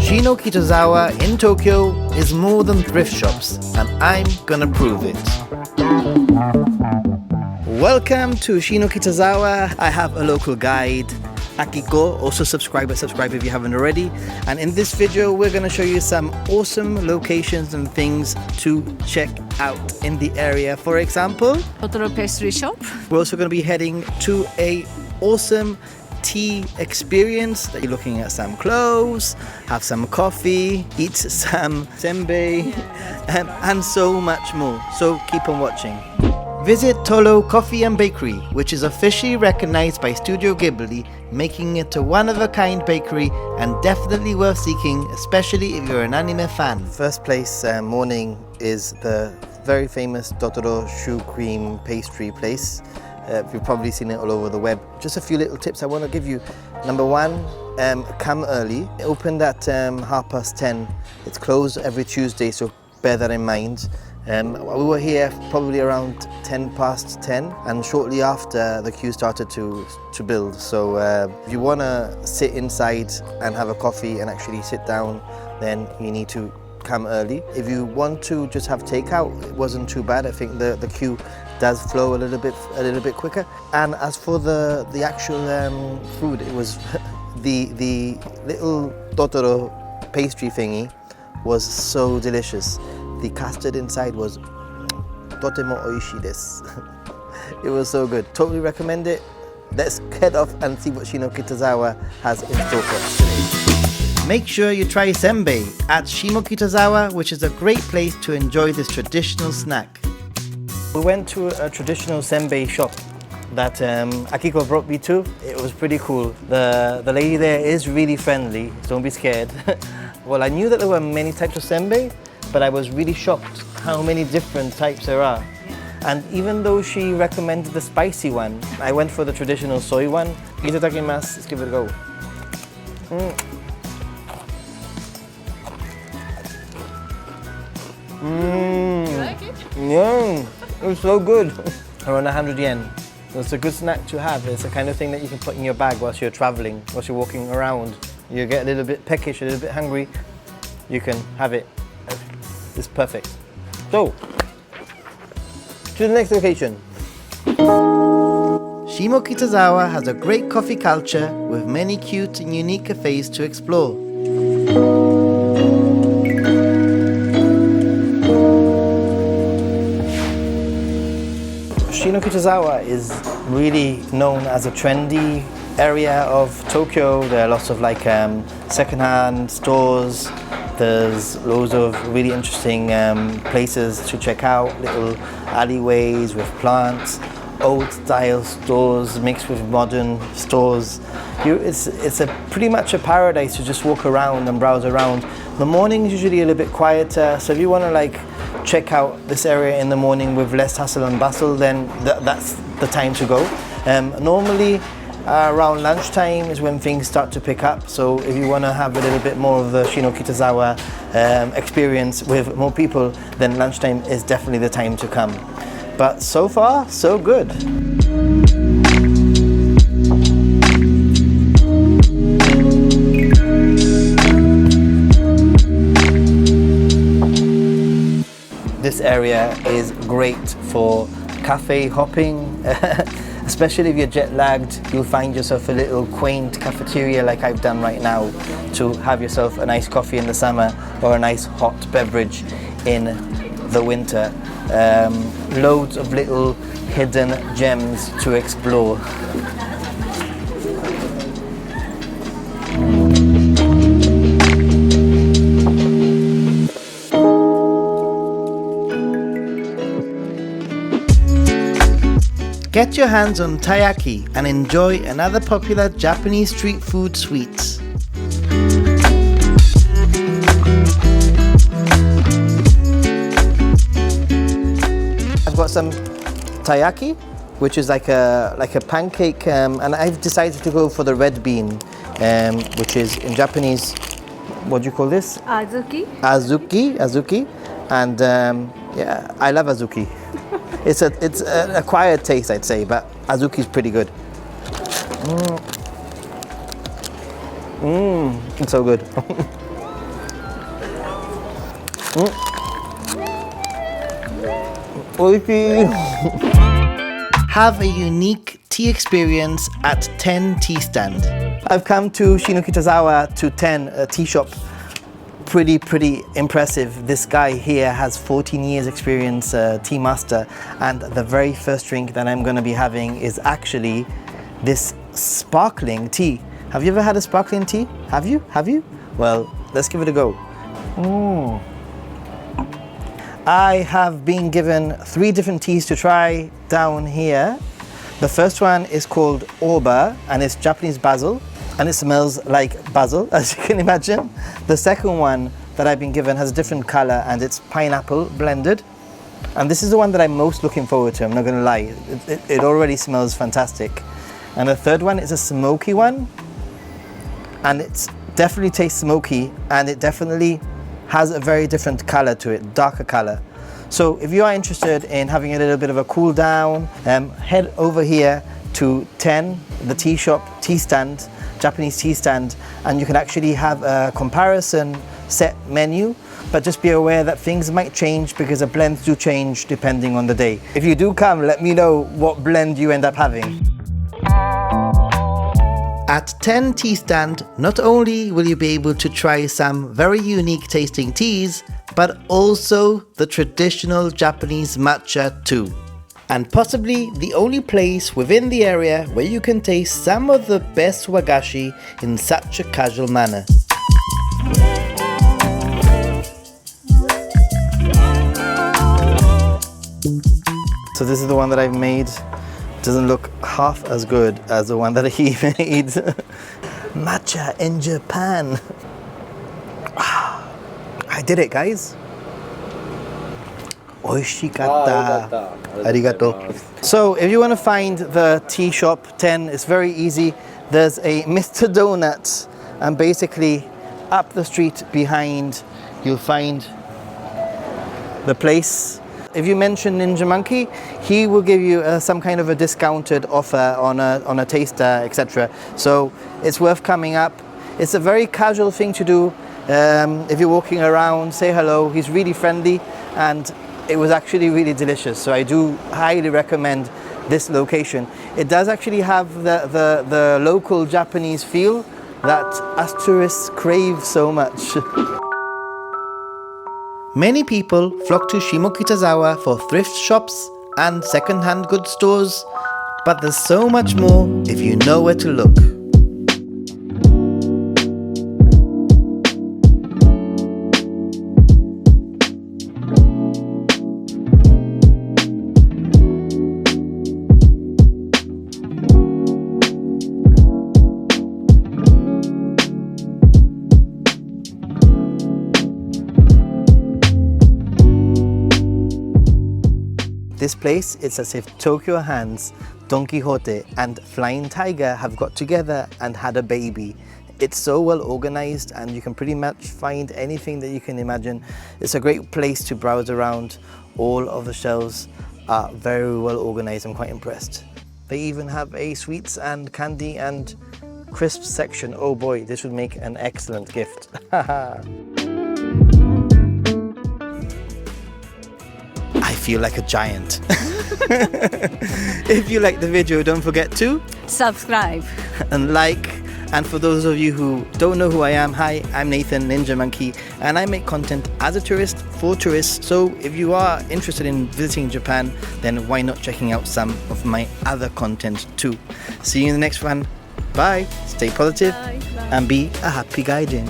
Shimokitazawa in Tokyo is more than thrift shops, and I'm gonna prove it. Welcome to Shimokitazawa. I have a local guide, Akiko. Also subscribe if you haven't already. And in this video, we're gonna show you some awesome locations and things to check out in the area. For example, Totoro pastry shop. we're also gonna be heading to a awesome tea experience. You're looking at some clothes, have some coffee, eat some Sembei, and so much more. So keep on watching. Visit TOLO Coffee and Bakery, which is officially recognized by Studio Ghibli, making it a one-of-a-kind bakery and definitely worth seeking, especially if you're an anime fan. First place morning is the very famous Totoro shoe cream pastry place. You've probably seen it all over the web. Just a few little tips I want to give you. Number one, come early. Opened at 10:30. It's closed every Tuesday, so bear that in mind. We were here probably around 10:10, and shortly after the queue started to build. So if you want to sit inside and have a coffee and actually sit down, then you need to come early. If you want to just have takeout, it wasn't too bad. I think the queue does flow a little bit quicker. And as for the actual food, it was the little Totoro pastry thingy was so delicious. The custard inside was totemo oishii desu. It was so good. Totally recommend it. Let's head off and see what Shimokitazawa has in store for us today. Make sure you try Sembei at Shimokitazawa, which is a great place to enjoy this traditional snack. We went to a traditional Sembei shop that Akiko brought me to. It was pretty cool. The lady there is really friendly, so don't be scared. Well, I knew that there were many types of Sembei, but I was really shocked how many different types there are. And even though she recommended the spicy one, I went for the traditional soy one. Itadakimasu, let's give it a go. You like it? Yeah, it was so good. Around 100 yen. It's a good snack to have. It's the kind of thing that you can put in your bag whilst you're traveling, whilst you're walking around. You get a little bit peckish, a little bit hungry, you can have it. It's perfect. So, to the next location. Shimokitazawa has a great coffee culture with many cute and unique cafes to explore. Shimokitazawa is really known as a trendy area of Tokyo. There are lots of like second-hand stores. There's loads of really interesting places to check out, little alleyways with plants, old-style stores mixed with modern stores. It's pretty much a paradise to just walk around and browse around. The morning's usually a little bit quieter, so if you want to like check out this area in the morning with less hustle and bustle, then that's the time to go. Normally, around lunchtime is when things start to pick up, so if you want to have a little bit more of the Shimokitazawa experience with more people, then lunchtime is definitely the time to come. But so far, so good. This area is great for cafe hopping. Especially if you're jet lagged, you'll find yourself a little quaint cafeteria like I've done right now to have yourself a nice coffee in the summer or a nice hot beverage in the winter. Loads of little hidden gems to explore. Get your hands on Taiyaki and enjoy another popular Japanese street food sweets. I've got some Taiyaki, which is like a pancake, and I've decided to go for the red bean, which is in Japanese, what do you call this? Azuki. Azuki, and yeah, I love azuki. It's an acquired taste, I'd say, but azuki is pretty good. It's so good. Have a unique tea experience at 10 Tea Stand. I've come to Shimokitazawa to 10 tea shop. Pretty impressive. This guy here has 14 years experience, tea master, and the very first drink that I'm going to be having is actually this sparkling tea. Have you ever had a sparkling tea? Have you? Well, let's give it a go. I have been given 3 different teas to try down here. The first one is called Orba, and it's Japanese basil, and it smells like basil, as you can imagine. The second one that I've been given has a different color, and it's pineapple blended. And this is the one that I'm most looking forward to, I'm not gonna lie. It already smells fantastic. And the third one is a smoky one, and it definitely tastes smoky, and it definitely has a very different color to it, darker color. So if you are interested in having a little bit of a cool down, head over here to 10, the tea shop, tea stand, Japanese tea stand, and you can actually have a comparison set menu, but just be aware that things might change because the blends do change depending on the day. If you do come, let me know what blend you end up having. At 10 Tea Stand, not only will you be able to try some very unique tasting teas, but also the traditional Japanese matcha too. And possibly the only place within the area where you can taste some of the best wagashi in such a casual manner. So this is the one that I've made. Doesn't look half as good as the one that he made. Matcha in Japan. I did it, guys. Oishikatta. Arigato. So if you want to find the tea shop 10, it's very easy. There's a Mr. Donut, and basically up the street behind you'll find the place. If you mention Ninja Monkey, he will give you some kind of a discounted offer on a taster, etc. So it's worth coming up. It's a very casual thing to do. If you're walking around, say hello. He's really friendly, and it was actually really delicious. So I do highly recommend this location. It does actually have the local Japanese feel that us tourists crave so much. Many people flock to Shimokitazawa for thrift shops and second-hand goods stores, but there's so much more if you know where to look. This place, it's as if Tokyo Hands, Don Quixote and Flying Tiger have got together and had a baby. It's so well organized, and you can pretty much find anything that you can imagine. It's a great place to browse around. All of the shelves are very well organized. I'm quite impressed. They even have a sweets and candy and crisps section. Oh boy, this would make an excellent gift. I feel like a giant. If you like the video, don't forget to Subscribe and like. And for those of you who don't know who I am, hi, I'm Nathan Ninja Monkey, and I make content as a tourist for tourists. So if you are interested in visiting Japan, then why not checking out some of my other content too. See you in the next one. Bye, stay positive, Bye. and be a happy gaijin.